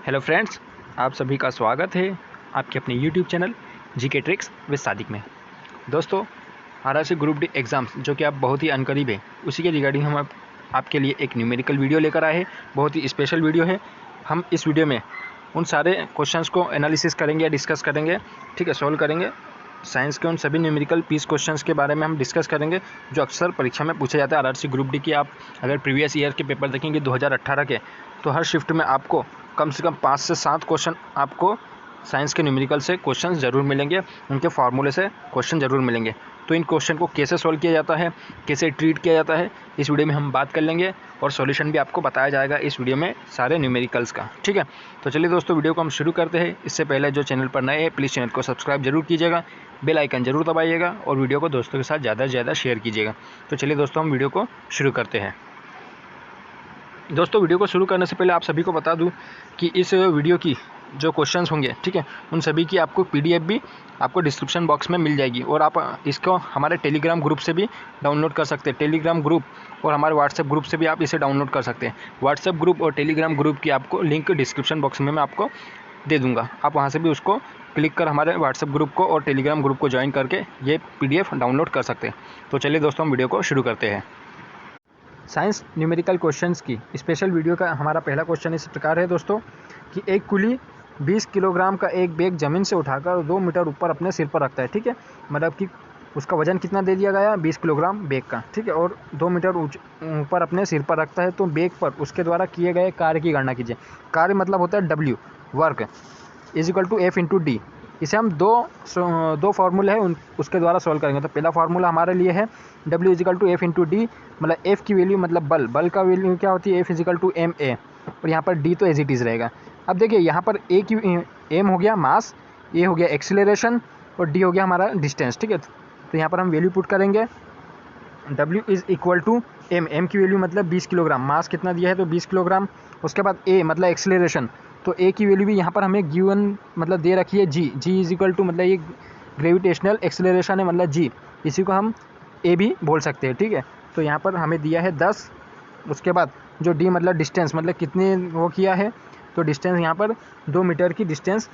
Hello friends, आप सभी का स्वागत है आपके अपने YouTube channel GK tricks with Sadiq में। दोस्तों, आरआरसी ग्रुप डी एग्ज़ाम्स जो कि आप बहुत ही अनकरीब है, उसी के रिगार्डिंग हम आपके लिए एक न्यूमेरिकल वीडियो लेकर आए हैं। बहुत ही स्पेशल वीडियो है। हम इस वीडियो में उन सारे क्वेश्चंस को एनालिसिस करेंगे, डिस्कस करेंगे, ठीक है, सॉल्व करेंगे। साइंस के उन सभी न्यूमेरिकल पीस क्वेश्चंस के बारे में हम डिस्कस करेंगे जो अक्सर परीक्षा में पूछे जाते हैं। आरआरसी ग्रुप डी की आप अगर प्रीवियस ईयर के पेपर देखेंगे 2018 के, तो हर शिफ्ट में आपको कम से कम 5 से 7 क्वेश्चन आपको साइंस के न्यूमेरिकल से क्वेश्चन ज़रूर मिलेंगे, उनके फार्मूले से क्वेश्चन ज़रूर मिलेंगे। तो इन क्वेश्चन को कैसे सॉल्व किया जाता है, कैसे ट्रीट किया जाता है, इस वीडियो में हम बात कर लेंगे और सॉल्यूशन भी आपको बताया जाएगा इस वीडियो में सारे न्यूमेरिकल्स का, ठीक है। तो चलिए दोस्तों, वीडियो को हम शुरू करते हैं। इससे पहले जो चैनल पर नए हैं प्लीज़ चैनल को सब्सक्राइब जरूर कीजिएगा, बेल आइकन जरूर दबाइएगा और वीडियो को दोस्तों के साथ ज़्यादा से ज़्यादा शेयर कीजिएगा। तो चलिए दोस्तों, हम वीडियो को शुरू करते हैं। दोस्तों, वीडियो को शुरू करने से पहले आप सभी को बता दूं कि इस वीडियो की जो क्वेश्चंस होंगे, ठीक है, उन सभी की आपको पीडीएफ भी आपको डिस्क्रिप्शन बॉक्स में मिल जाएगी और आप इसको हमारे टेलीग्राम ग्रुप से भी डाउनलोड कर सकते हैं। टेलीग्राम ग्रुप और हमारे व्हाट्सएप ग्रुप से भी आप इसे डाउनलोड कर सकते हैं। व्हाट्सएप ग्रुप और टेलीग्राम ग्रुप की आपको लिंक डिस्क्रिप्शन बॉक्स में मैं आपको दे दूँगा। आप वहाँ से भी उसको क्लिक कर हमारे व्हाट्सएप ग्रुप को और टेलीग्राम ग्रुप को ज्वाइन करके ये पीडीएफ डाउनलोड कर सकते हैं। तो चलिए दोस्तों, हम वीडियो को शुरू करते हैं। साइंस न्यूमेरिकल क्वेश्चंस की स्पेशल वीडियो का हमारा पहला क्वेश्चन इस प्रकार है दोस्तों कि एक कुली 20 किलोग्राम का एक बैग ज़मीन से उठाकर 2 मीटर ऊपर अपने सिर पर रखता है, ठीक है। मतलब कि उसका वजन कितना दे दिया गया, 20 किलोग्राम बैग का, ठीक है, और 2 मीटर ऊपर अपने सिर पर रखता है। तो बैग पर उसके द्वारा किए गए कार्य की गणना कीजिए। कार्य मतलब होता है W, work, is equal to F into D. इसे हम दो फार्मूले हैं उसके द्वारा सॉल्व करेंगे। तो पहला फार्मूला हमारे लिए है W is equal to F into D, मतलब F की वैल्यू मतलब बल का वैल्यू क्या होती है, F is equal to MA, और यहाँ पर D तो एज इट इज़ रहेगा। अब देखिए, यहाँ पर M हो गया मास, A हो गया एक्सीलरेशन और D हो गया हमारा डिस्टेंस, ठीक है। तो यहाँ पर हम वैल्यू पुट करेंगे। W is equal to M की वैल्यू मतलब 20 किलोग्राम, मास कितना दिया है तो 20 किलोग्राम। उसके बाद A मतलब एक्सीलरेशन, तो A की वैल्यू भी यहाँ पर हमें गिवन मतलब दे रखी है G इज इक्वल टू मतलब ये ग्रेविटेशनल एक्सीलरेशन है मतलब G, इसी को हम A भी बोल सकते हैं, ठीक है। तो यहाँ पर हमें दिया है 10। उसके बाद जो D मतलब डिस्टेंस मतलब कितने वो किया है, तो डिस्टेंस यहाँ पर 2 मीटर की डिस्टेंस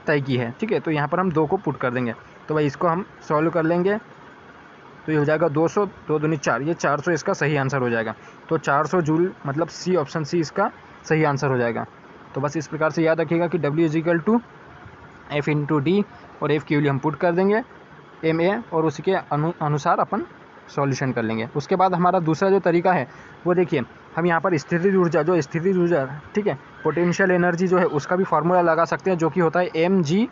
तय की है, ठीक है। तो यहाँ पर हम 2 को पुट कर देंगे। तो भाई इसको हम सॉल्व कर लेंगे। तो ये हो जाएगा 200, 2 दूनी 4, ये 400 इसका सही आंसर हो जाएगा। तो 400 जूल मतलब सी, ऑप्शन सी इसका सही आंसर हो जाएगा। तो बस इस प्रकार से याद रखिएगा कि W is equal to F into D, और F की वैल्यू हम पुट कर देंगे MA और उसी के अनुसार अपन सॉल्यूशन कर लेंगे। उसके बाद हमारा दूसरा जो तरीका है वो देखिए, हम यहाँ पर स्थितिज ऊर्जा, ठीक है, पोटेंशियल एनर्जी जो है उसका भी फार्मूला लगा सकते हैं जो कि होता है mgh,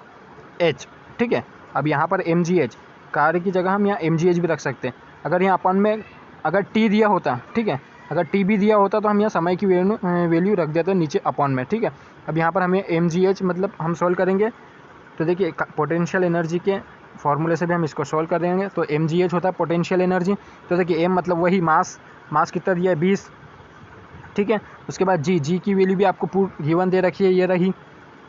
ठीक है। अब यहाँ पर mgh कार्य की जगह हम यहाँ mgh भी रख सकते हैं। अगर यहाँ अपन में अगर t दिया होता, ठीक है, अगर t भी दिया होता तो हम यहाँ समय की वैल्यू रख देते नीचे अपॉन में, ठीक है। अब यहाँ पर हमें mgh मतलब हम सॉल्व करेंगे। तो देखिए, पोटेंशियल एनर्जी के फार्मूले से भी हम इसको सॉल्व कर देंगे। तो mgh होता है पोटेंशियल एनर्जी। तो देखिए m मतलब वही मास कितना दिया है 20, ठीक है। उसके बाद g की वैल्यू भी आपको गिवन दे रखी है, ये रही।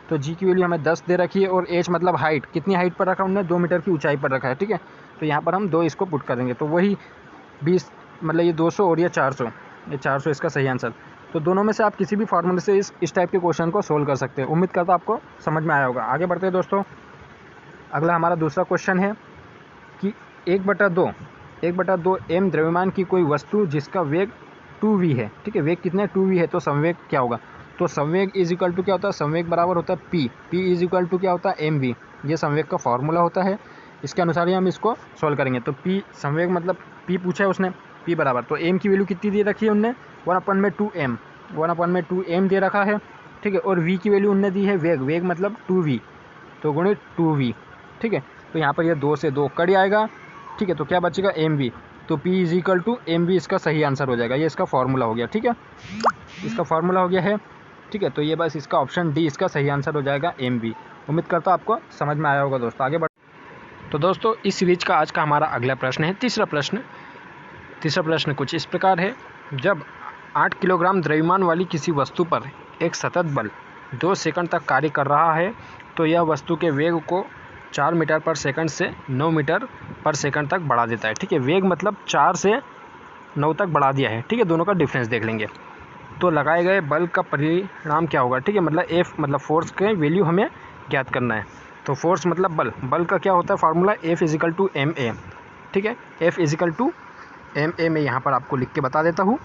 तो g की वैल्यू हमें 10 दे रखी है और h मतलब हाइट, कितनी हाइट पर रखा उन्होंने, 2 मीटर की ऊंचाई पर रखा है, ठीक है। तो यहाँ पर हम 2 इसको पुट कर देंगे। तो वही 20 मतलब ये 200 और ये 400, ये 400 इसका सही आंसर। तो दोनों में से आप किसी भी फार्मूले से इस टाइप के क्वेश्चन को सोल्व कर सकते हैं। उम्मीद करता हूँ आपको समझ में आया होगा। आगे बढ़ते हैं दोस्तों। अगला हमारा दूसरा क्वेश्चन है कि 1/2 m द्रव्यमान की कोई वस्तु जिसका वेग 2v है, ठीक है। वेग कितने 2v है, तो संवेग क्या होगा, तो संवेग इज इक्वल टू क्या होता है, संवेग बराबर होता है p इज इक्वल टू क्या होता है mv, ये संवेग का फॉर्मूला होता है। इसके अनुसार ही हम इसको सॉल्व करेंगे। तो p संवेग मतलब p पूछा है उसने, p बराबर, तो m की वैल्यू कितनी दे रखी है उनने, 1/2m दे रखा है, ठीक है। और v की वैल्यू उनने दी है वेग मतलब 2v, तो गुणित 2v, ठीक है। तो यहाँ पर ये 2 से 2 कट आएगा, ठीक है। तो क्या बचेगा mv, तो p is equal to mv इसका सही आंसर हो जाएगा। ये इसका फार्मूला हो गया, ठीक है, इसका फार्मूला हो गया है, ठीक है। तो ये बस इसका ऑप्शन डी इसका सही आंसर हो जाएगा mv। उम्मीद करता हूँ आपको समझ में आया होगा दोस्तों। आगे बढ़ तो दोस्तों, इस सीरीज का आज का हमारा अगला प्रश्न है तीसरा प्रश्न कुछ इस प्रकार है। जब 8 किलोग्राम द्रव्यमान वाली किसी वस्तु पर एक सतत बल 2 सेकंड तक कार्य कर रहा है तो यह वस्तु के वेग को 4 मीटर पर सेकंड से 9 मीटर पर सेकंड तक बढ़ा देता है, ठीक है। वेग मतलब 4 से 9 तक बढ़ा दिया है, ठीक है। दोनों का डिफरेंस देख लेंगे। तो लगाए गए बल का परिणाम क्या होगा, ठीक है। मतलब एफ मतलब फोर्स के वैल्यू हमें ज्ञात करना है। तो फोर्स मतलब बल, बल का क्या होता है formula, F is equal to M A, ठीक है। F is equal to M A मैं यहाँ पर आपको लिख के बता देता हूँ,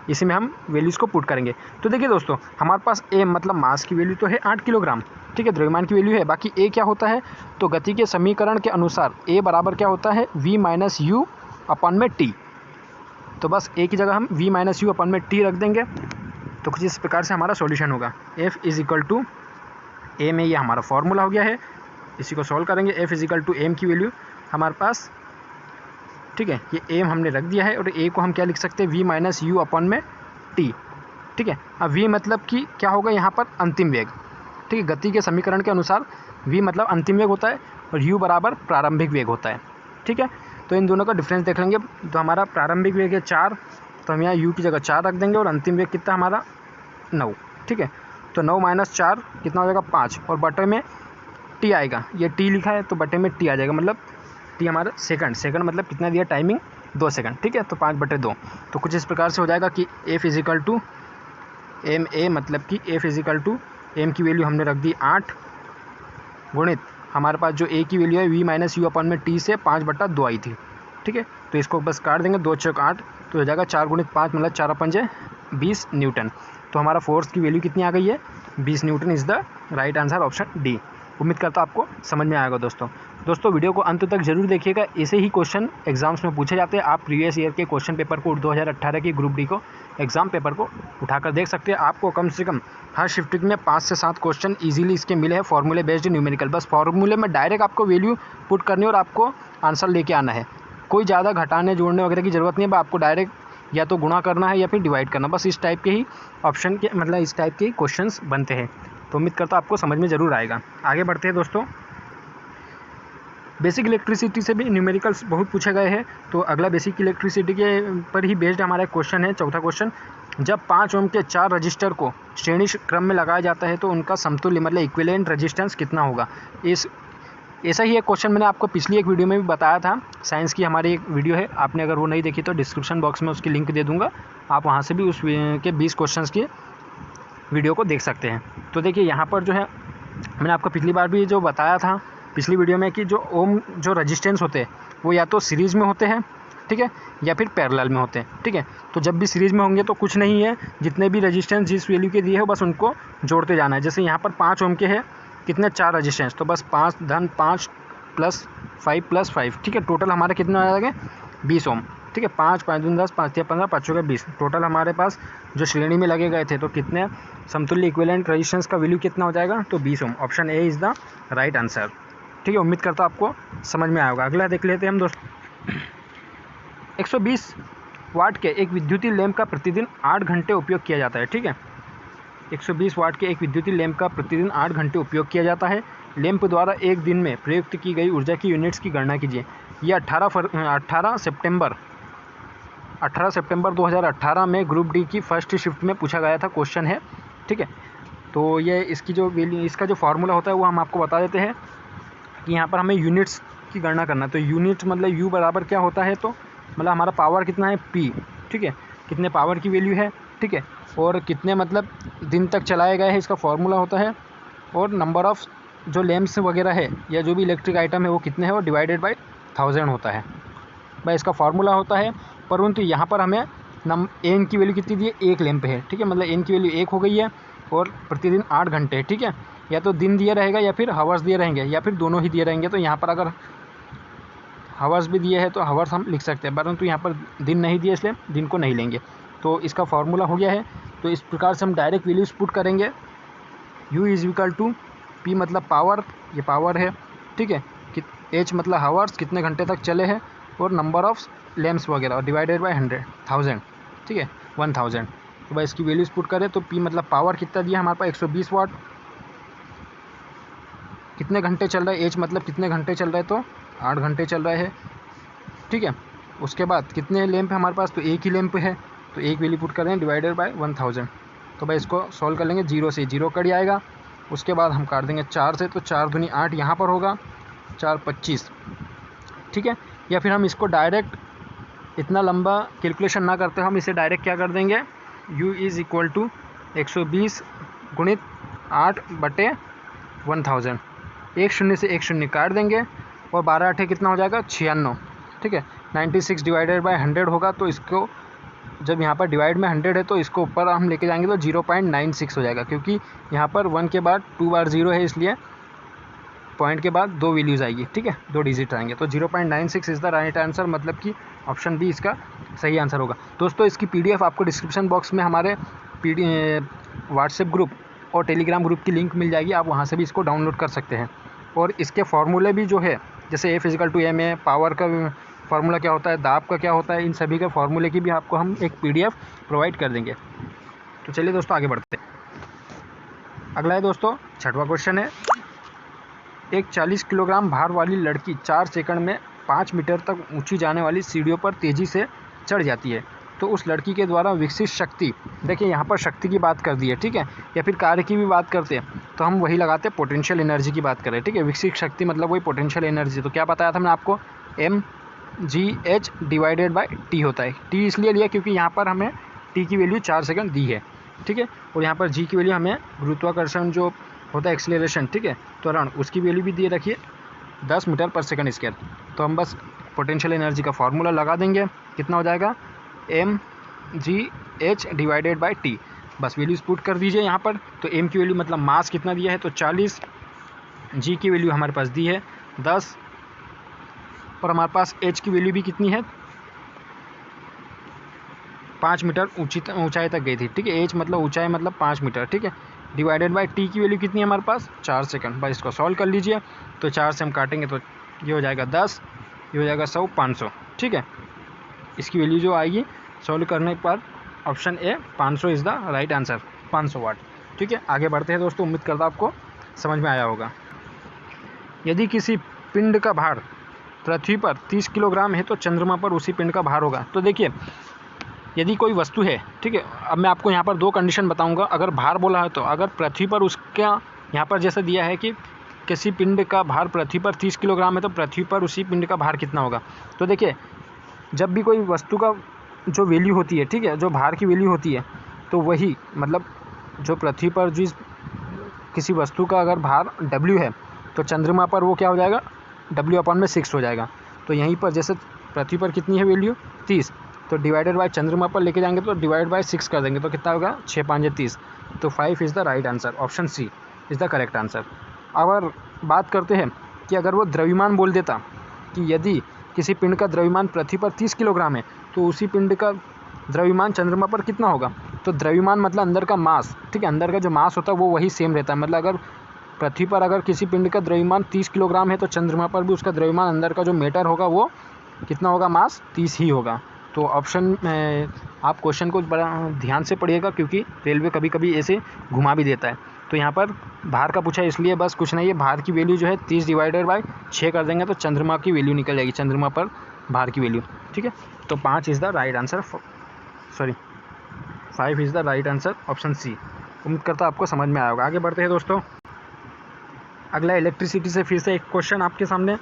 इसी में हम वैल्यूज़ को पुट करेंगे। तो देखिए दोस्तों, हमारे पास ए मतलब मास की वैल्यू तो है 8 किलोग्राम, ठीक है, द्रव्यमान की वैल्यू है। बाकी ए क्या होता है, तो गति के समीकरण के अनुसार ए बराबर क्या होता है, वी माइनस यू अपन में टी। तो बस ए की जगह हम वी माइनस यू अपन में टी रख देंगे, तो कुछ इस प्रकार से हमारा सॉल्यूशन होगा। एफ इज इक्वल टू ए में ये हमारा फॉर्मूला हो गया है, इसी को सॉल्व करेंगे। F is equal to M की वैल्यू हमारे पास, ठीक है, ये एम हमने रख दिया है, और ए को हम क्या लिख सकते हैं, वी माइनस यू अपन में टी, ठीक है। अब वी मतलब कि क्या होगा यहाँ पर, अंतिम वेग, ठीक है। गति के समीकरण के अनुसार वी मतलब अंतिम वेग होता है और यू बराबर प्रारंभिक वेग होता है, ठीक है। तो इन दोनों का डिफरेंस देख लेंगे। तो हमारा प्रारंभिक वेग है 4, तो हम यहाँ यू की जगह 4 रख देंगे, और अंतिम वेग कितना हमारा 9, ठीक है। तो 9 माइनस 4 कितना हो जाएगा 5, और बटे में टी आएगा, ये टी लिखा है तो बटे में टी आ जाएगा, मतलब टी हमारा सेकंड मतलब कितना दिया टाइमिंग, 2 सेकंड, ठीक है। तो 5/2, तो कुछ इस प्रकार से हो जाएगा कि F is equal to M A, मतलब कि एफ इजिकल टू एम की वैल्यू हमने रख दी 8 गुणित हमारे पास जो ए की वैल्यू है वी माइनस यू अपन में टी से 5/2 आई थी, ठीक है। तो इसको बस काट देंगे, 2 चौक 8, तो हो जाएगा 4 गुणित 5 मतलब 4/5 20 न्यूटन। तो हमारा फोर्स की वैल्यू कितनी आ गई है, 20 Newton is the right answer, option D. उम्मीद करता हूँ आपको समझ में आएगा दोस्तों वीडियो को अंत तक जरूर देखिएगा, ऐसे ही क्वेश्चन एग्जाम्स में पूछे जाते हैं। आप प्रीवियस ईयर के क्वेश्चन पेपर को 2018 की ग्रुप डी को एग्जाम पेपर को उठाकर देख सकते हैं। आपको कम से कम हर शिफ्टिंग में 5 से 7 क्वेश्चन इजीली इसके मिले हैं, फॉर्मूले बेस्ड न्यूमेरिकल। बस फॉर्मूले में डायरेक्ट आपको वैल्यू पुट करनी है और आपको आंसर लेके आना है। कोई ज़्यादा घटाने जोड़ने वगैरह की ज़रूरत नहीं है, आपको डायरेक्ट या तो गुणा करना है या फिर डिवाइड करना, बस इस टाइप के ही ऑप्शन के मतलब इस टाइप के ही क्वेश्चंस बनते हैं। तो उम्मीद करता हूँ आपको समझ में ज़रूर आएगा। आगे बढ़ते हैं दोस्तों, बेसिक इलेक्ट्रिसिटी से भी न्यूमेरिकल्स बहुत पूछे गए हैं। तो अगला बेसिक इलेक्ट्रिसिटी के पर ही बेस्ड हमारा क्वेश्चन है, चौथा क्वेश्चन। जब 5 ओम के 4 रजिस्टर को श्रेणी क्रम में लगाया जाता है तो उनका समतुल्य मतलब इक्विवेलेंट रेजिस्टेंस कितना होगा। ऐसा ही एक क्वेश्चन मैंने आपको पिछली एक वीडियो में भी बताया था, साइंस की हमारी एक वीडियो है, आपने अगर वो नहीं देखी तो डिस्क्रिप्शन बॉक्स में उसकी लिंक दे दूँगा, आप वहाँ से भी उस के 20 क्वेश्चन की वीडियो को देख सकते हैं। तो देखिए यहाँ पर जो है, मैंने आपको पिछली बार भी जो बताया था पिछली वीडियो में कि जो ओम जो रेजिस्टेंस होते हैं वो या तो सीरीज़ में होते हैं, ठीक है, या फिर पैरेलल में होते हैं, ठीक है। तो जब भी सीरीज़ में होंगे तो कुछ नहीं है, जितने भी रेजिस्टेंस जिस वैल्यू के दिए हो बस उनको जोड़ते जाना है। जैसे यहाँ पर 5 ओम के हैं, कितने 4 रेजिस्टेंस, तो बस 5 धन 5 प्लस 5 प्लस 5, ठीक है। टोटल हमारे कितने आ जाएंगे 20 ओम, ठीक है। 5 5 दूनी 10, 5 6 15, 5 चौके 20, टोटल हमारे पास जो श्रेणी में लगे गए थे तो कितने समतुल्य इक्विवेलेंट रेजिस्टेंस का वैल्यू कितना हो जाएगा, तो 20 ohm. Option A is the right answer, ठीक है। उम्मीद करता हूँ आपको समझ में आया होगा। अगला देख लेते हैं हम दोस्तों, 120 वाट के एक विद्युतीय लैंप का प्रतिदिन 8 घंटे उपयोग किया जाता है, ठीक है। 120 वाट के एक विद्युतीय लैंप का प्रतिदिन 8 घंटे उपयोग किया जाता है। लैंप द्वारा एक दिन में प्रयुक्त की गई ऊर्जा की यूनिट्स की गणना कीजिए। यह 18 सितंबर 2018 में ग्रुप डी की फर्स्ट शिफ्ट में पूछा गया था क्वेश्चन है, ठीक है। तो ये इसकी जो वैल्यू, इसका जो फार्मूला होता है वो हम आपको बता देते हैं कि यहाँ पर हमें यूनिट्स की गणना करना है। तो यूनिट मतलब यू बराबर क्या होता है, तो मतलब हमारा पावर कितना है पी, ठीक है, कितने पावर की वैल्यू है, ठीक है, और कितने मतलब दिन तक चलाए गए हैं इसका फार्मूला होता है, और नंबर ऑफ़ जो लैंप्स वगैरह है या जो भी इलेक्ट्रिक आइटम है वो कितने हैं, और डिवाइडेड बाय 1000 होता है, भाई इसका फार्मूला होता है। परंतु यहाँ पर हमें एन की वैल्यू कितनी दी है, 1 लैंप है, ठीक है, मतलब एन की वैल्यू 1 हो गई है, और प्रतिदिन 8 घंटे, ठीक है। या तो दिन दिया रहेगा या फिर हावर्स दिए रहेंगे या फिर दोनों ही दिए रहेंगे। तो यहाँ पर अगर हावर्स भी दिए है तो हावर्स हम लिख सकते हैं, परंतु यहाँ पर दिन नहीं दिए इसलिए दिन को नहीं लेंगे। तो इसका फार्मूला हो गया है। तो इस प्रकार से हम डायरेक्ट वैल्यूज पुट करेंगे। U is equal to P मतलब पावर, ये पावर है, ठीक है, कि H मतलब हावर्स कितने घंटे तक चले हैं, और नंबर ऑफ लैम्प्स वगैरह डिवाइडेड बाय 1000, ठीक है, 1000। तो भाई इसकी वैल्यूज पुट करें तो P मतलब पावर कितना दिया हमारे पास 120 वाट, कितने घंटे चल रहा है, H मतलब कितने घंटे चल रहा है, तो 8 घंटे चल रहा है, ठीक है। उसके बाद कितने लैंप है हमारे पास, तो एक ही लैंप है, तो एक वैल्यू पुट कर रहे हैं डिवाइडेड बाय 1000। तो भाई इसको सॉल्व कर लेंगे, 0 से 0 कट जाएगा। उसके बाद हम काट देंगे 4 से, तो 4 दूनी 8 यहाँ पर होगा, 4 25, ठीक है। या फिर हम इसको डायरेक्ट इतना लंबा कैलकुलेशन ना करते हम इसे डायरेक्ट क्या कर देंगे, u इज़ इक्वल टू 120 गुणित 8/1000। एक शून्य से एक शून्य काट देंगे और 12 8 कितना हो जाएगा 96। ठीक है, 96 डिवाइडेड बाय 100 होगा, तो इसको जब यहाँ पर डिवाइड में 100 है तो इसको ऊपर हम लेके जाएंगे तो 0.96 हो जाएगा, क्योंकि यहाँ पर 1 के बाद 2 बार 0 है, इसलिए पॉइंट के बाद 2 वैल्यूज़ आएगी। ठीक है, 2 डिजिट आएंगे, तो 0.96 इज़ द राइट आंसर, मतलब कि ऑप्शन बी इसका सही आंसर होगा। दोस्तों इसकी PDF आपको डिस्क्रिप्शन बॉक्स में हमारे व्हाट्सएप ग्रुप और टेलीग्राम ग्रुप की लिंक मिल जाएगी, आप वहाँ से भी इसको डाउनलोड कर सकते हैं। और इसके फार्मूले भी जो है, जैसे F=ma, पावर का फार्मूला क्या होता है, दाब का क्या होता है, इन सभी के फार्मूले की भी आपको हम एक PDF प्रोवाइड कर देंगे। तो चलिए दोस्तों आगे बढ़ते हैं। अगला है दोस्तों 6वां क्वेश्चन है, एक 40 किलोग्राम भार वाली लड़की 4 सेकंड में 5 मीटर तक ऊंची जाने वाली सीढ़ियों पर तेज़ी से चढ़ जाती है, तो उस लड़की के द्वारा विकसित शक्ति, देखिए यहाँ पर शक्ति की बात कर दी है, ठीक है, या फिर कार्य की भी बात करते हैं तो हम वही लगाते हैं, पोटेंशियल एनर्जी की बात करें। ठीक है, विकसित शक्ति मतलब वही पोटेंशियल एनर्जी। तो क्या बताया था मैंने आपको, mgh डिवाइडेड बाय टी होता है। टी इसलिए लिया क्योंकि यहाँ पर हमें टी की वैल्यू 4 सेकंड दी है। ठीक है, और यहाँ पर जी की वैल्यू हमें गुरुत्वाकर्षण जो होता है एक्सीलरेशन, ठीक है, त्वरण, उसकी वैल्यू भी दिए रखिए 10 मीटर पर सेकंड स्क्वायर। तो हम बस पोटेंशियल एनर्जी का फार्मूला लगा देंगे, कितना हो जाएगा mgh डिवाइडेड बाय टी, बस वैल्यूज पुट कर दीजिए यहाँ पर। तो m की वैल्यू मतलब मास कितना दिया है तो 40, g की वैल्यू हमारे पास दी है 10, और हमारे पास h की वैल्यू भी कितनी है 5 मीटर ऊंचाई तक गई थी। ठीक है, h मतलब ऊंचाई मतलब 5 मीटर। ठीक है, डिवाइडेड बाय t की वैल्यू कितनी है हमारे पास 4 सेकंड। बस इसको सॉल्व कर लीजिए, तो 4 से हम काटेंगे तो ये हो जाएगा 10, ये हो जाएगा 100, 500। ठीक है, इसकी वैल्यू जो आएगी सॉल्व करने पर option A 500 is the right answer, 500 वाट। ठीक है, आगे बढ़ते हैं दोस्तों, उम्मीद करता आपको समझ में आया होगा। यदि किसी पिंड का भार पृथ्वी पर 30 किलोग्राम है तो चंद्रमा पर उसी पिंड का भार होगा। तो देखिए यदि कोई वस्तु है, ठीक है, अब मैं आपको यहाँ पर 2 कंडीशन बताऊँगा। अगर भार बोला है तो अगर पृथ्वी पर उसका, यहाँ पर जैसे दिया है कि किसी पिंड का भार पृथ्वी पर 30 किलोग्राम है तो पृथ्वी पर उसी पिंड का भार कितना होगा। तो देखिए जब भी कोई वस्तु का जो वैल्यू होती है, ठीक है, जो भार की वैल्यू होती है, तो वही मतलब जो पृथ्वी पर जिस किसी वस्तु का अगर भार W है तो चंद्रमा पर वो क्या हो जाएगा W/6 हो जाएगा। तो यहीं पर जैसे पृथ्वी पर कितनी है वैल्यू 30, तो डिवाइडेड बाय चंद्रमा पर लेके जाएंगे तो डिवाइड बाय 6 कर देंगे तो कितना होगा 6 5 30। तो 5 is the right answer, option C is the correct answer. अब बात करते हैं कि अगर वो द्रव्यमान बोल देता कि यदि किसी पिंड का द्रव्यमान पृथ्वी पर 30 किलोग्राम है तो उसी पिंड का द्रव्यमान चंद्रमा पर कितना होगा। तो द्रव्यमान मतलब अंदर का मास, ठीक है, अंदर का जो मास होता है वो वही सेम रहता है। मतलब अगर पृथ्वी पर अगर किसी पिंड का द्रव्यमान 30 किलोग्राम है तो चंद्रमा पर भी उसका द्रव्यमान अंदर का जो मैटर होगा वो कितना होगा, मास 30 ही होगा। तो ऑप्शन आप क्वेश्चन को बड़ा ध्यान से पढ़िएगा क्योंकि रेलवे कभी कभी ऐसे घुमा भी देता है। तो यहाँ पर भार का पूछा इसलिए बस कुछ नहीं है, भार की वैल्यू जो है 30 डिवाइडेड बाय 6 कर देंगे तो चंद्रमा की वैल्यू निकल जाएगी, चंद्रमा पर भार की वैल्यू। ठीक है, तो 5 is the right answer, 5 is the right answer, option C. उम्मीद करता आपको समझ में आया होगा। आगे बढ़ते हैं दोस्तों, अगला इलेक्ट्रिसिटी से फिर से एक क्वेश्चन आपके सामने।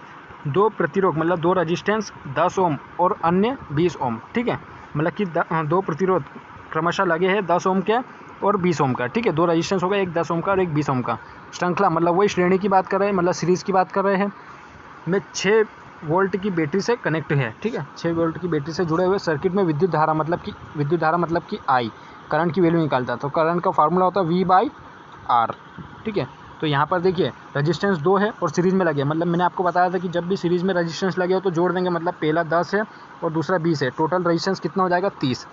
2 प्रतिरोध मतलब 2 रजिस्टेंस 10 ओम और अन्य 20 ओम। ठीक है, मतलब कि 2 प्रतिरोध क्रमशः लगे हैं 10 ओम के और 20 ओम का। ठीक है, 2 रजिस्टेंस होगा, एक 10 ओम का और एक 20 ओम का। श्रृंखला मतलब वही श्रेणी की बात कर रहे हैं, मतलब सीरीज़ की बात कर रहे हैं, में 6 वोल्ट की बैटरी से कनेक्ट है। ठीक है, 6 वोल्ट की बैटरी से जुड़े हुए सर्किट में विद्युत धारा मतलब कि I करंट की वैल्यू निकालता है। तो करंट का फार्मूला होता है V/R। ठीक है, तो यहाँ पर देखिए रजिस्टेंस 2 है और सीरीज़ में लगे, मतलब मैंने आपको बताया था कि जब भी सीरीज़ में रजिस्टेंस लगे हो तो जोड़ देंगे, मतलब पहला 10 है और दूसरा 20 है, टोटल रजिस्टेंस कितना हो जाएगा 30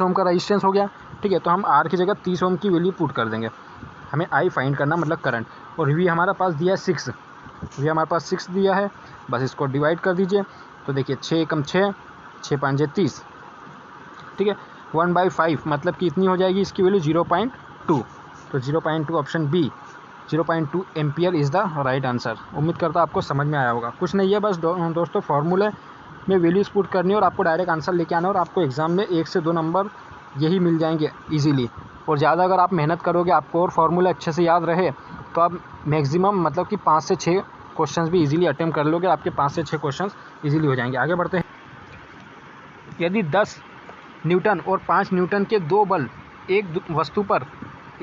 ओम का रजिस्टेंस हो गया। ठीक है, तो हम R की जगह 30 ओम की वैल्यू पुट कर देंगे, हमें I फाइंड करना मतलब करंट, और V हमारा पास दिया है 6, V हमारे पास 6 दिया है, बस इसको डिवाइड कर दीजिए। तो देखिए 6 एकम 6, 6 5 30। ठीक है, 1/5 मतलब कि इतनी हो जाएगी इसकी वैल्यू 0.2। तो 0.2 option B 0.2 ampere is the right answer. उम्मीद करता आपको समझ में आया होगा। कुछ नहीं है, बस दोस्तों फार्मूले में वैल्यूज पुट करनी है और आपको डायरेक्ट आंसर लेके आना है और आपको एग्जाम में 1 से 2 नंबर यही मिल जाएंगे इजीली। और ज़्यादा अगर आप मेहनत करोगे, आपको और फार्मूले अच्छे से याद रहे तो आप मैक्सिमम मतलब कि 5 से 6 क्वेश्चंस भी इजीली अटेम्प्ट कर लोगे, आपके 5 से 6 क्वेश्चंस इजीली हो जाएंगे। आगे बढ़ते हैं, यदि 10 न्यूटन और 5 न्यूटन के 2 बल एक वस्तु पर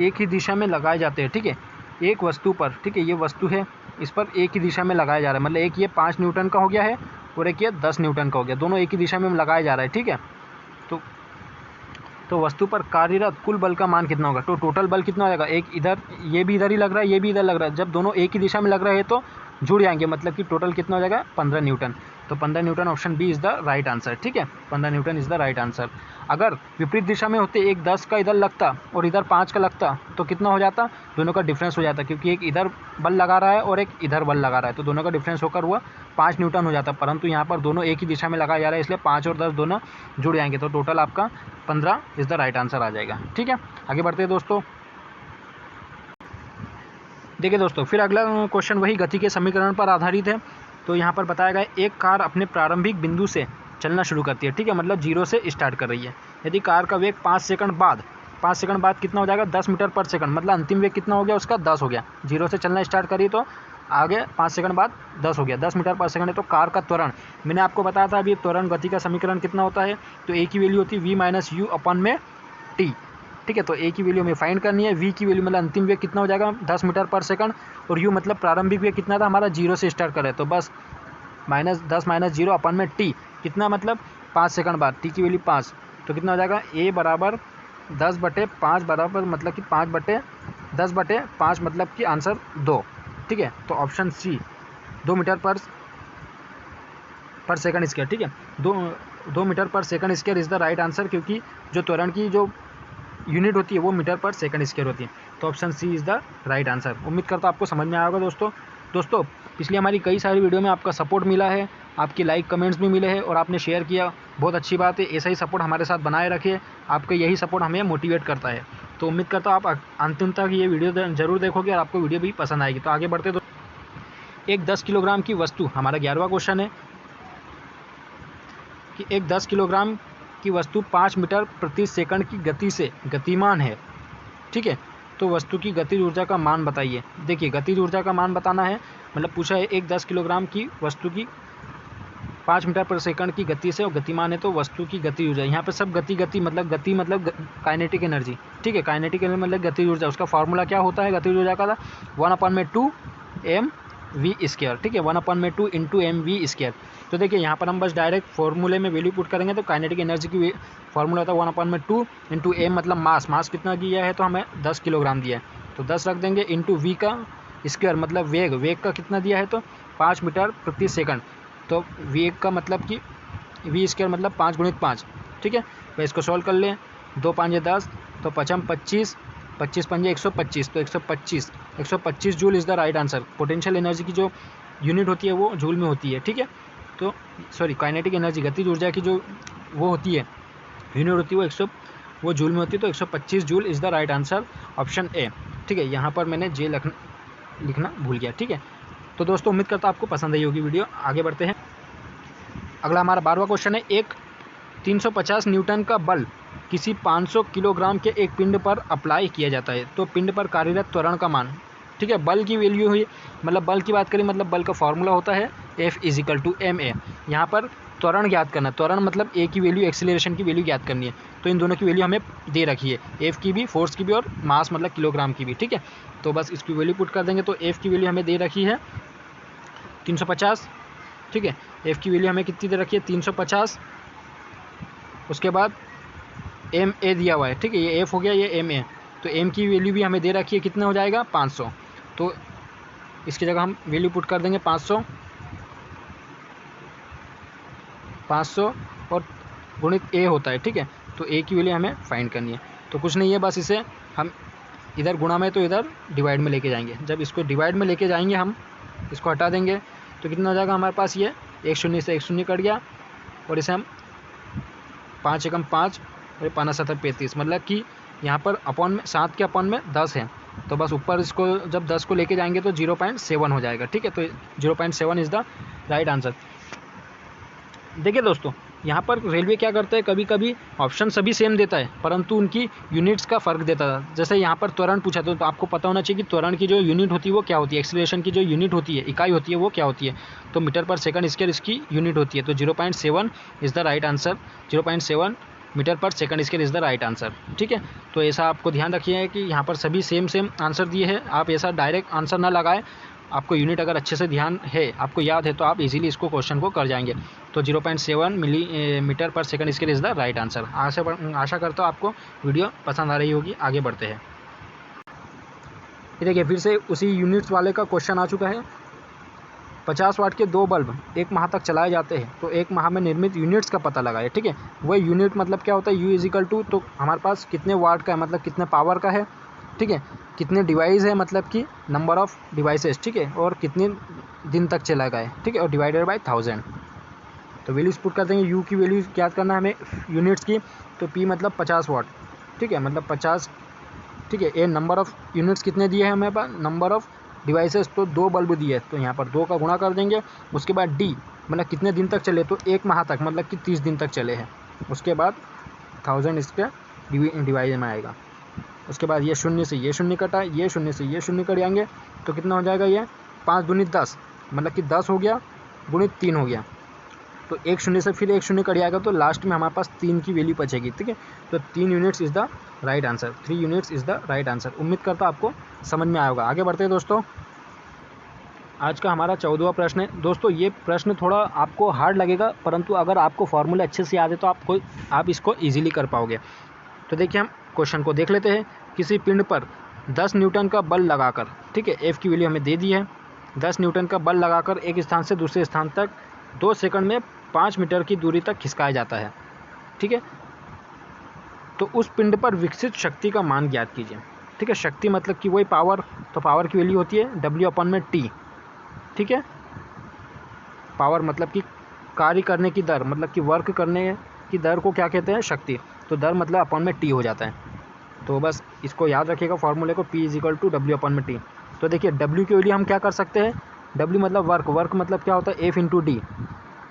एक ही दिशा में लगाए जाते हैं, ठीक है। एक वस्तु पर, ठीक है, ये वस्तु है, इस पर एक ही दिशा में लगाया जा रहा है, मतलब एक ये 5 न्यूटन का हो गया है और एक ये 10 न्यूटन का हो गया, दोनों एक ही दिशा में लगाया जा रहा है, ठीक है। तो वस्तु पर कार्यरत कुल बल का मान कितना होगा, तो टोटल बल कितना हो जाएगा, एक इधर, ये भी इधर ही लग रहा है, ये भी इधर लग रहा है, जब दोनों एक ही दिशा में लग रहे हैं तो जुड़ जाएंगे, मतलब कि टोटल कितना हो जाएगा 15 न्यूटन। तो 15 newton option B is the right answer, ठीक है, 15 newton is the right answer. अगर विपरीत दिशा में होते, एक 10 का इधर लगता और इधर 5 का लगता तो कितना हो जाता, दोनों का डिफरेंस हो जाता, क्योंकि एक इधर बल लगा रहा है और एक इधर बल लगा रहा है, तो दोनों का डिफरेंस होकर हुआ 5 न्यूटन हो जाता, परंतु यहाँ पर दोनों एक ही दिशा में लगाया जा रहा है, इसलिए 5 और 10 दोनों जुड़ जाएंगे, तो टोटल आपका 15 इज़ द राइट आंसर आ जाएगा, ठीक है। आगे बढ़ते हैं दोस्तों। देखिए दोस्तों, फिर अगला क्वेश्चन वही गति के समीकरण पर आधारित है। तो यहाँ पर बताया गया एक कार अपने प्रारंभिक बिंदु से चलना शुरू करती है, ठीक है, मतलब 0 से स्टार्ट कर रही है। यदि कार का वेग 5 सेकंड बाद कितना हो जाएगा, 10 मीटर पर सेकंड, मतलब अंतिम वेग कितना हो गया उसका 10 हो गया। 0 से चलना स्टार्ट करी तो आगे 5 सेकंड बाद 10 हो गया, 10 मीटर पर सेकंड है। तो कार का त्वरण, मैंने आपको बताया था अभी, त्वरण गति का समीकरण कितना होता है, तो ए की वैल्यू होती है v - u अपन में t, ठीक है। तो ए की वैल्यू हमें फाइंड करनी है, v की वैल्यू मतलब अंतिम वेग कितना हो जाएगा 10 मीटर पर सेकंड, और u मतलब प्रारंभिक वेग कितना था हमारा 0 से स्टार्ट कर रहे, तो बस -10 - 0 अपन में t कितना, मतलब 5 सेकंड बाद, t की वैल्यू 5, तो कितना हो जाएगा a बराबर 10/5 बराबर, मतलब कि 5/10/5 मतलब कि आंसर 2, ठीक है। तो ऑप्शन सी 2 मीटर पर सेकंड स्क्वायर, ठीक है, 2 metre per second square is the right answer, क्योंकि जो त्वरण की जो यूनिट होती है वो मीटर पर सेकंड स्क्वायर होती है। तो option C is the right answer. उम्मीद करता हूँ आपको समझ में आया होगा दोस्तों पिछली हमारी कई सारी वीडियो में आपका सपोर्ट मिला है, आपके लाइक कमेंट्स भी मिले हैं और आपने शेयर किया, बहुत अच्छी बात है। ऐसा ही सपोर्ट हमारे साथ बनाए रखिए, आपका यही सपोर्ट हमें मोटिवेट करता है। तो उम्मीद करता हूँ आप अंतिम तक ये वीडियो ज़रूर देखोगे और आपको वीडियो भी पसंद आएगी। तो आगे बढ़ते, तो एक 10 किलोग्राम की वस्तु, हमारा 11वां क्वेश्चन है कि एक 10 किलोग्राम की वस्तु 5 मीटर प्रति सेकंड की गति से गतिमान है, ठीक है। तो वस्तु की गतिज ऊर्जा का मान बताइए। देखिए, गतिज ऊर्जा का मान बताना है, मतलब पूछा है एक 10 किलोग्राम की वस्तु की 5 मीटर पर सेकंड की गति से और गतिमान है, तो वस्तु की गति ऊर्जा, यहाँ पर सब गति मतलब काइनेटिक एनर्जी, ठीक है, काइनेटिक एनर्जी मतलब गतिज ऊर्जा। उसका फार्मूला क्या होता है गतिज ऊर्जा का, 1/2 mv², ठीक है, 1/2 × mv²। तो देखिए यहाँ पर हम बस डायरेक्ट फॉर्मूले में वैल्यू पुट करेंगे, तो काइनेटिक एनर्जी की फार्मूला होता है 1/2 × m, मतलब मास कितना दिया है, तो हमें 10 किलोग्राम दिया है, तो 10 रख देंगे, इंटू v का स्क्वायर मतलब वेग का कितना दिया है, तो 5 मीटर प्रति सेकंड। तो वेग का मतलब कि v² मतलब 5 × 5, ठीक है। तो इसको सॉल्व कर लें, 2 × 5 = 10, तो 5 × 25, 25 × 5 = 125, तो 125 joule is the right answer. Potential energy की जो यूनिट होती है वो जूल में होती है, ठीक है। तो सॉरी, काइनेटिक एनर्जी गतिज ऊर्जा की जो वो होती है यूनिट होती है वो जूल में होती है, तो 125 joule is the right answer, option A, ठीक है। यहाँ पर मैंने जे लिखना भूल गया, ठीक है। तो दोस्तों उम्मीद करता आपको पसंद आई होगी वीडियो। आगे बढ़ते हैं। अगला हमारा 12वां क्वेश्चन है, एक 350 न्यूटन का बल किसी 500 किलोग्राम के एक पिंड पर अप्लाई किया जाता है, तो पिंड पर कार्यरत त्वरण का मान, ठीक है। बल की वैल्यू हुई, मतलब बल की बात करें, मतलब बल का फॉर्मूला होता है F = ma। यहाँ पर त्वरण ज्ञात करना, त्वरण मतलब ए की वैल्यू, एक्सीलरेशन की वैल्यू ज्ञात करनी है, तो इन दोनों की वैल्यू हमें दे रखी है, F की भी, फोर्स की भी, और मास मतलब किलोग्राम की भी, ठीक है। तो बस इसकी वैल्यू पुट कर देंगे, तो F की वैल्यू हमें दे रखी है 350, ठीक है। F की वैल्यू हमें कितनी दे रखी है 350, उसके बाद ma दिया हुआ है, ठीक है, ये F हो गया, ये ma, तो m की वैल्यू भी हमें दे रखी है, कितना हो जाएगा 500, तो इसकी जगह हम वैल्यू पुट कर देंगे 500 और गुणित a होता है, ठीक है। तो a की वैल्यू हमें फाइंड करनी है, तो कुछ नहीं है, बस इसे हम इधर गुणा में तो इधर डिवाइड में लेके जाएंगे। जब इसको डिवाइड में लेके जाएंगे, हम इसको हटा देंगे, तो कितना हो जाएगा हमारे पास, ये 1 शून्य से 1 शून्य कट गया, और इसे हम 5 × 5 और 5 × 7 = 35, मतलब कि यहाँ पर अपॉन में 7 के अपॉन में 10 है, तो बस ऊपर इसको जब 10 को लेके जाएंगे तो 0.7 हो जाएगा, ठीक है। तो 0.7 इज़ द राइट आंसर। देखिए दोस्तों, यहाँ पर रेलवे क्या करता है, कभी कभी ऑप्शन सभी सेम देता है, परंतु उनकी यूनिट्स का फ़र्क देता है। जैसे यहाँ पर त्वरण पूछा, तो आपको पता होना चाहिए कि त्वरण की जो यूनिट होती है वो क्या होती है, एक्सीलरेशन की जो यूनिट होती है, इकाई होती है, वो क्या होती है, तो मीटर पर सेकंड स्क्वायर इसकी यूनिट होती है। तो 0.7 is the right answer, 0.7 metre per second square is the right answer. ठीक है, तो ऐसा आपको ध्यान रखिए कि यहाँ पर सभी सेम आंसर दिए हैं। आप ऐसा डायरेक्ट आंसर ना लगाएं, आपको यूनिट अगर अच्छे से ध्यान है, आपको याद है, तो आप इजीली इसको क्वेश्चन को कर जाएंगे। तो 0.7 metre per second square is the right answer. आशा करता हूँ आपको वीडियो पसंद आ रही होगी। आगे बढ़ते हैं। ये देखिए फिर से उसी यूनिट्स वाले का क्वेश्चन आ चुका है। 50 वाट के 2 बल्ब 1 माह तक चलाए जाते हैं, तो 1 माह में निर्मित यूनिट्स का पता लगाए। ठीक है, वही यूनिट मतलब क्या होता है, U इजिकल टू, तो हमारे पास कितने वाट का है मतलब कितने पावर का है। ठीक है, कितने डिवाइस है मतलब कि नंबर ऑफ़ डिवाइसेस। ठीक है, और कितने दिन तक चला गया है। ठीक है, और डिवाइडेड बाय 1000। तो वैल्यूज पुट कर देंगे। U की वैल्यूज याद करना हमें यूनिट्स की, तो P मतलब 50 वाट। ठीक है, मतलब 50। ठीक है, ये नंबर ऑफ़ यूनिट्स कितने दिए हैं हमें पास, नंबर ऑफ़ डिवाइसेस तो 2 बल्ब दिए, तो यहाँ पर 2 का गुणा कर देंगे। उसके बाद D मतलब कितने दिन तक चले, तो 1 माह तक मतलब कि 30 दिन तक चले हैं। उसके बाद 1000 इसके डिवाइड में आएगा। उसके बाद ये शून्य से ये शून्य कटा, ये शून्य से ये शून्य कट जाएंगे, तो कितना हो जाएगा, ये 5 दूनी 10 मतलब कि 10 हो गया, गुणित 3 हो गया। तो एक शून्य से फिर एक शून्य कट जाएगा, तो लास्ट में हमारे पास 3 की वैल्यू बचेगी। ठीक है, तो 3 units is the right answer. 3 units is the right answer. उम्मीद करता आपको समझ में आया होगा। आगे बढ़ते हैं दोस्तों। आज का हमारा 14वां प्रश्न है। दोस्तों ये प्रश्न थोड़ा आपको हार्ड लगेगा, परंतु अगर आपको फॉर्मूले अच्छे से याद है तो आप इसको ईजिली कर पाओगे। तो देखिए हम क्वेश्चन को देख लेते हैं। किसी पिंड पर 10 न्यूटन का बल लगाकर, ठीक है, F की वैल्यू हमें दे दी है, 10 न्यूटन का बल लगाकर एक स्थान से दूसरे स्थान तक 2 सेकंड में 5 मीटर की दूरी तक खिसकाया जाता है। ठीक है, तो उस पिंड पर विकसित शक्ति का मान ज्ञात कीजिए। ठीक है, शक्ति मतलब कि वही पावर, तो पावर की वैल्यू होती है W/T। ठीक है, पावर मतलब कि कार्य करने की दर, मतलब कि वर्क करने की दर को क्या कहते हैं, शक्ति। तो दर मतलब अपॉन में T हो जाता है। तो बस इसको याद रखिएगा फॉर्मूले को, P इजिकल टू W/T। तो देखिए W की वैल्यू हम क्या कर सकते हैं, W मतलब वर्क, वर्क मतलब क्या होता है, F इंटू D।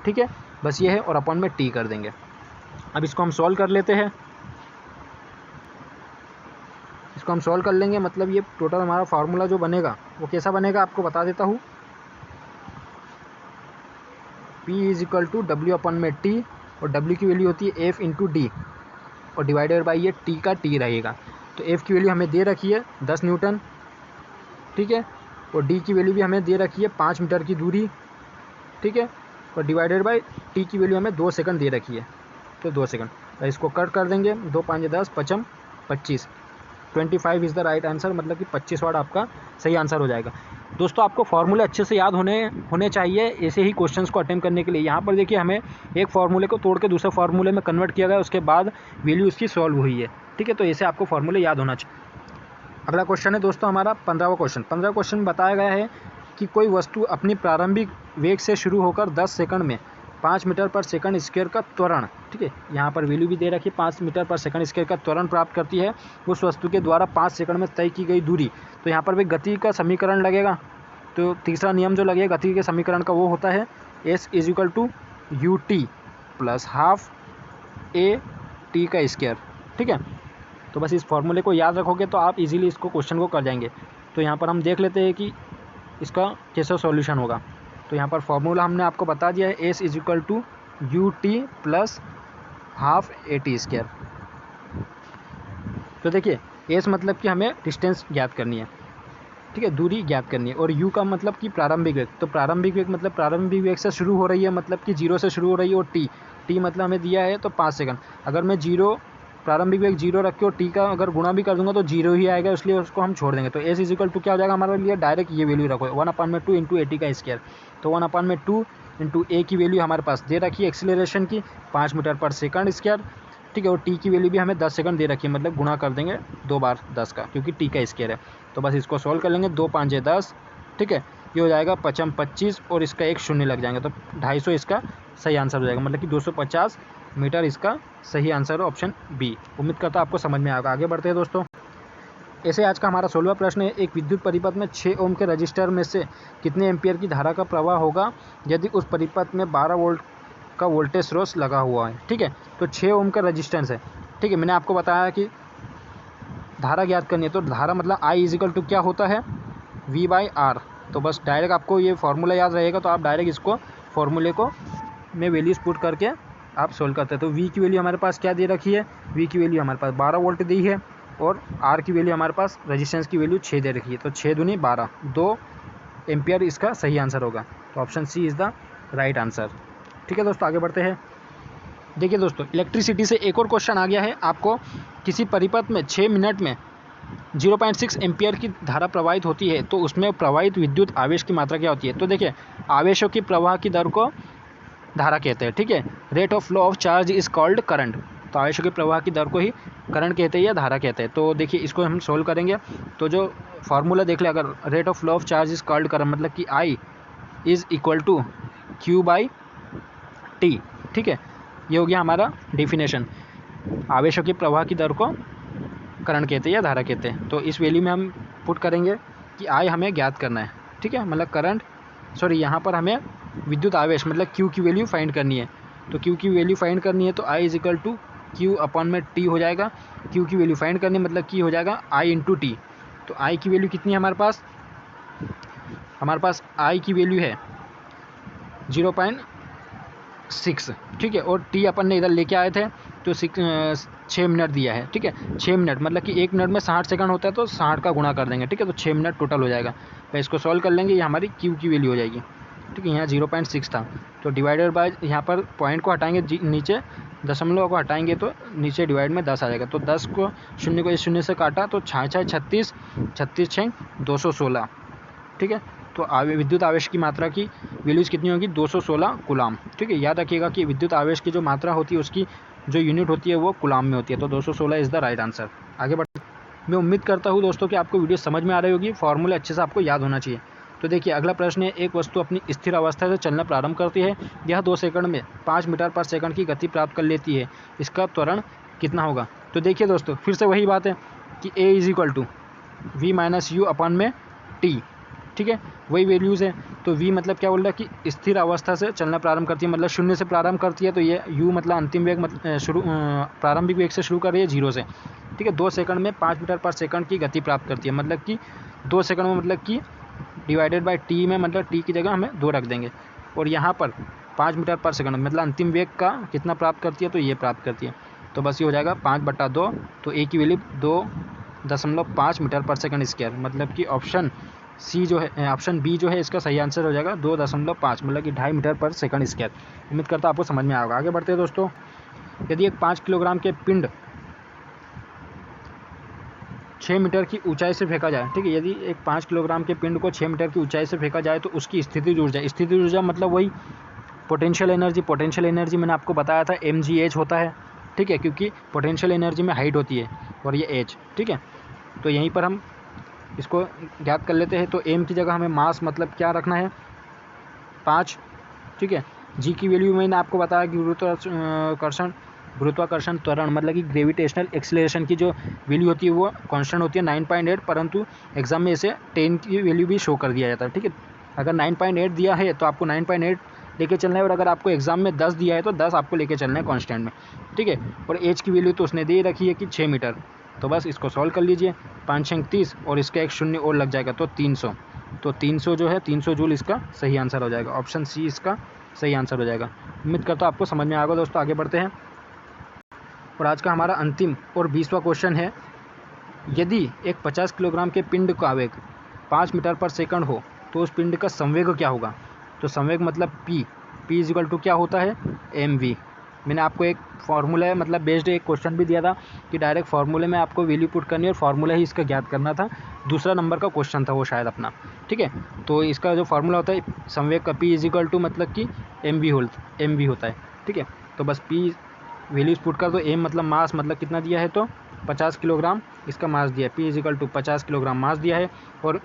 ठीक है, बस ये है, और अपॉन में T कर देंगे। अब इसको हम सॉल्व कर लेते हैं। इसको हम सॉल्व कर लेंगे, मतलब ये टोटल हमारा फार्मूला जो बनेगा वो कैसा बनेगा आपको बता देता हूँ। P इजिकल टू W/T, और W की वैल्यू होती है F इंटू D, और डिवाइडेड बाई ये T का T रहेगा। तो F की वैल्यू हमें दे रखी है 10 न्यूटन। ठीक है, और D की वैल्यू भी हमें दे रखी है 5 मीटर की दूरी। ठीक है, और डिवाइडेड बाई T की वैल्यू हमें 2 सेकंड दे रखी है, तो 2 सेकंड। तो इसको कट कर देंगे, 2 5 10 55 25, 25 इज़ द राइट आंसर, मतलब कि 25 वाट आपका सही आंसर हो जाएगा। दोस्तों आपको फार्मूले अच्छे से याद होने चाहिए ऐसे ही क्वेश्चंस को अटेम्प्ट करने के लिए। यहाँ पर देखिए हमें एक फार्मूले को तोड़ के दूसरे फार्मूले में कन्वर्ट किया गया, उसके बाद वैल्यू उसकी सॉल्व हुई है। ठीक है, तो ऐसे आपको फार्मूले याद होना चाहिए। अगला क्वेश्चन है दोस्तों हमारा 15वां क्वेश्चन। 15वां क्वेश्चन बताया गया है कि कोई वस्तु अपनी प्रारंभिक वेग से शुरू होकर 10 सेकंड में 5 मीटर पर सेकंड स्क्वायर का त्वरण, ठीक है, यहाँ पर वैल्यू भी दे रखी है, 5 मीटर पर सेकंड स्क्वायर का त्वरण प्राप्त करती है उस वस्तु के द्वारा 5 सेकंड में तय की गई दूरी। तो यहाँ पर भी गति का समीकरण लगेगा। तो तीसरा नियम जो लगेगा गति के समीकरण का वो होता है S is equal to UT plus half AT का स्क्वायर। ठीक है, तो बस इस फॉर्मूले को याद रखोगे तो आप इजीली इसको क्वेश्चन को कर जाएंगे। तो यहाँ पर हम देख लेते हैं कि इसका कैसा सॉल्यूशन होगा। तो यहाँ पर फॉर्मूला हमने आपको बता दिया है, S is equal to UT plus half AT square. तो देखिए S मतलब कि हमें डिस्टेंस ज्ञात करनी है, ठीक है, दूरी ज्ञात करनी है, और U का मतलब कि प्रारंभिक वेग। तो प्रारंभिक वेग मतलब प्रारंभिक वेग से शुरू हो रही है, मतलब कि 0 से शुरू हो रही है, और T मतलब हमें दिया है तो 5 सेकंड। अगर मैं प्रारंभिक वेग 0 रख के और T का अगर गुणा भी कर दूंगा तो 0 ही आएगा, इसलिए उसको हम छोड़ देंगे। तो S इजिकल टू क्या हो जाएगा हमारे लिए, डायरेक्ट ये वैल्यू रखो 1/2 इंटू AT का स्क्वायर। तो 1/2 इंटू A की वैल्यू हमारे पास दे रखी है एक्सीलरेशन की 5 मीटर पर सेकंड स्क्वायर। ठीक है, और T की वैल्यू भी हमें 10 सेकंड दे रखी है, मतलब गुणा कर देंगे 2 बार 10 का, क्योंकि T का स्क्वायर है। तो बस इसको सॉल्व कर लेंगे, 2 5 10। ठीक है, ये हो जाएगा 55 25, और इसका एक शून्य लग जाएंगे, तो 250 इसका सही आंसर हो जाएगा, मतलब कि 250 मीटर इसका सही आंसर है, ऑप्शन बी। उम्मीद करता हूँ आपको समझ में आएगा। आगे बढ़ते हैं दोस्तों। ऐसे आज का हमारा 16वां प्रश्न है, एक विद्युत परिपथ में 6 ओम के रजिस्टर में से कितने एम्पियर की धारा का प्रवाह होगा यदि उस परिपथ में 12 वोल्ट का वोल्टेज स्रोत लगा हुआ है। ठीक है, तो 6 ओम का रजिस्टेंस है। ठीक है, मैंने आपको बताया कि धारा ज्ञात करनी है, तो धारा मतलब I इजिकल टू क्या होता है, V/R। तो बस डायरेक्ट आपको ये फार्मूला याद रहेगा, तो आप डायरेक्ट इसको फार्मूले को में वैल्यूज पुट करके आप सोल्व करते हैं। तो वी की वैल्यू हमारे पास क्या दे रखी है, वी की वैल्यू हमारे पास 12 वोल्ट दी है और आर की वैल्यू हमारे पास रेजिस्टेंस की वैल्यू 6 दे रखी है। तो 6 दूनी 12, 2 एम्पियर इसका सही आंसर होगा। तो option C is the right answer. ठीक है दोस्तों, आगे बढ़ते हैं। देखिए दोस्तों, इलेक्ट्रिसिटी से एक और क्वेश्चन आ गया है। आपको किसी परिपथ में 6 मिनट में 0.6 एम्पियर की धारा प्रवाहित होती है, तो उसमें प्रवाहित विद्युत आवेश की मात्रा क्या होती है। तो देखिए, आवेशों की प्रवाह की दर को धारा कहते हैं। ठीक है, rate of flow of charge is called current. तो आवेशों के प्रवाह की दर को ही करंट कहते हैं या धारा कहते हैं। तो देखिए, इसको हम सोल्व करेंगे। तो जो फार्मूला देख ले, अगर rate of flow of charge is called current मतलब कि I is equal to Q by T. ठीक है, ये हो गया हमारा डेफिनेशन। आवेशों के प्रवाह की दर को करंट कहते हैं या धारा कहते हैं। तो इस वैल्यू में हम पुट करेंगे कि आई हमें ज्ञात करना है। ठीक है, मतलब करंट, सॉरी यहाँ पर हमें विद्युत आवेश मतलब क्यू की वैल्यू फाइंड करनी है। तो क्यू की वैल्यू फाइंड करनी है तो I is equal to Q upon में टी हो जाएगा। क्यू की वैल्यू फाइंड करनी मतलब की हो जाएगा आई इंटू टी। तो आई की वैल्यू कितनी है हमारे पास आई की वैल्यू है 0.6। ठीक है, और टी अपन ने इधर लेके आए थे तो 6 मिनट दिया है। ठीक है, 6 मिनट मतलब कि 1 मिनट में 60 सेकंड होता है, तो 60 का गुणा कर देंगे। ठीक है, तो 6 मिनट टोटल हो जाएगा। तो इसको सॉल्व कर लेंगे, ये हमारी क्यू की वैल्यू हो जाएगी। ठीक है, यहाँ 0.6 था तो डिवाइडेड बाय, यहाँ पर पॉइंट को हटाएंगे नीचे, दशमलव को हटाएंगे तो नीचे डिवाइड में 10 आ जाएगा। तो 10 को शून्य को इस शून्य से काटा तो 6 36, 36 6 216। ठीक है, तो विद्युत आवेश की मात्रा की वैल्यूज कितनी होगी, 216 कूलाम। ठीक है, याद रखिएगा कि विद्युत आवेश की जो मात्रा होती है उसकी जो यूनिट होती है वो कूलाम में होती है। तो 216 इज़ द राइट आंसर। आगे बढ़, मैं उम्मीद करता हूँ दोस्तों कि आपको वीडियो समझ में आ रही होगी, फॉर्मूला अच्छे से आपको याद होना चाहिए। तो देखिए, अगला प्रश्न है, एक वस्तु अपनी स्थिर अवस्था से चलना प्रारंभ करती है, यह 2 सेकंड में 5 मीटर पर सेकंड की गति प्राप्त कर लेती है, इसका त्वरण कितना होगा। तो देखिए दोस्तों, फिर से वही बात है कि A is equal to V minus U upon में टी। ठीक है, वही वैल्यूज़ है। तो v मतलब क्या बोल रहा है कि स्थिर अवस्था से चलना प्रारंभ करती है, मतलब शून्य से प्रारंभ करती है। तो ये u मतलब अंतिम वेग, प्रारंभिक वेग से शुरू कर रही है 0 से। ठीक है, 2 सेकंड में 5 मीटर पर सेकंड की गति प्राप्त करती है, मतलब कि 2 सेकंड में, मतलब कि डिवाइडेड बाई t में, मतलब t की जगह हमें 2 रख देंगे। और यहाँ पर 5 मीटर पर सेकंड मतलब अंतिम वेग का कितना प्राप्त करती है, तो ये प्राप्त करती है। तो बस ये हो जाएगा 5/2। तो a की value 2.5 metre per second square, मतलब कि ऑप्शन सी जो है, ऑप्शन बी जो है इसका सही आंसर हो जाएगा 2.5, मतलब कि 2.5 मीटर पर सेकंड स्क्वायर। उम्मीद करता हूँ आपको समझ में आएगा। आगे बढ़ते हैं दोस्तों। यदि एक 5 किलोग्राम के पिंड 6 मीटर की ऊंचाई से फेंका जाए, ठीक है, यदि एक 5 किलोग्राम के पिंड को 6 मीटर की ऊंचाई से फेंका जाए तो उसकी स्थितिज ऊर्जा मतलब वही पोटेंशियल एनर्जी मैंने आपको बताया था mgh होता है। ठीक है, क्योंकि पोटेंशियल एनर्जी में हाइट होती है और ये h। ठीक है, तो यहीं पर हम इसको ज्ञात कर लेते हैं। तो m की जगह हमें मास मतलब क्या रखना है, 5। ठीक है, g की वैल्यू मैंने आपको बताया कि गुरुत्वाकर्षण त्वरण मतलब कि ग्रेविटेशनल एक्सीलरेशन की जो वैल्यू होती है वो कांस्टेंट होती है 9.8, परंतु एग्जाम में इसे 10 की वैल्यू भी शो कर दिया जाता है। ठीक है, अगर 9.8 दिया है तो आपको 9.8 लेके चलना है, और अगर आपको एग्जाम में 10 दिया है तो 10 आपको लेके चलना है कांस्टेंट में। ठीक है, और एच की वैल्यू तो उसने दे रखी है कि 6 मीटर। तो बस इसको सॉल्व कर लीजिए, 5 6 30 और इसका एक शून्य और लग जाएगा तो 300। तो 300 जो है 300 जूल इसका सही आंसर हो जाएगा। ऑप्शन सी इसका सही आंसर हो जाएगा। उम्मीद करता हूँ आपको समझ में आएगा दोस्तों। आगे बढ़ते हैं और आज का हमारा अंतिम और 20वां क्वेश्चन है, यदि एक 50 किलोग्राम के पिंड का वेग 5 मीटर पर सेकंड हो तो उस पिंड का संवेग क्या होगा। तो संवेग मतलब p इज इक्वल टू क्या होता है, mv। मैंने आपको एक फार्मूला है मतलब बेस्ड एक क्वेश्चन भी दिया था कि डायरेक्ट फार्मूले में आपको वैल्यू पुट करनी है और फार्मूला ही इसका ज्ञात करना था। दूसरा नंबर का क्वेश्चन था वो शायद अपना। ठीक है, तो इसका जो फार्मूला होता है संवेग का p इज इक्वल टू मतलब कि mv होता है। ठीक है, तो बस p वैल्यूज पुट कर दो। m मतलब मास, मतलब कितना दिया है तो 50 किलोग्राम इसका मास दिया है, p is equal to 50 kilogram mass दिया है, और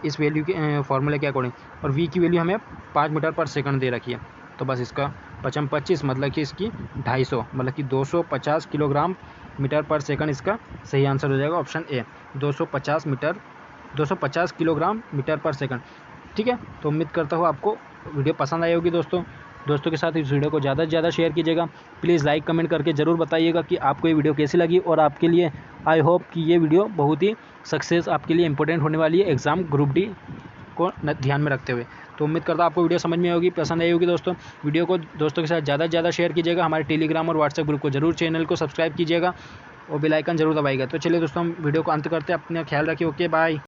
इस वैल्यू के फार्मूले के अकॉर्डिंग, और v की वैल्यू हमें 5 मीटर पर सेकंड दे रखी है। तो बस इसका 25 मतलब कि इसकी 250 मतलब कि 250 किलोग्राम मीटर पर सेकंड इसका सही आंसर हो जाएगा। Option A 250 kilogram metre per second. ठीक है, तो उम्मीद करता हूँ आपको वीडियो पसंद आई होगी दोस्तों के साथ इस वीडियो को ज़्यादा से ज़्यादा शेयर कीजिएगा। प्लीज़ लाइक कमेंट करके ज़रूर बताइएगा कि आपको ये वीडियो कैसी लगी, और आपके लिए आई होप कि ये वीडियो बहुत ही सक्सेस आपके लिए इंपॉर्टेंट होने वाली है एग्ज़ाम ग्रुप डी को ध्यान में रखते हुए। तो उम्मीद करता हूँ आपको वीडियो समझ में होगी, पसंद आई होगी दोस्तों। वीडियो को दोस्तों के साथ ज़्यादा से ज़्यादा शेयर कीजिएगा। हमारे टेलीग्राम और व्हाट्सएप ग्रुप को जरूर, चैनल को सब्सक्राइब कीजिएगा और बेल आइकन जरूर दबाइएगा। तो चलिए दोस्तों, हम वीडियो को अंत करते हैं। अपना ख्याल रखिए। Okay bye.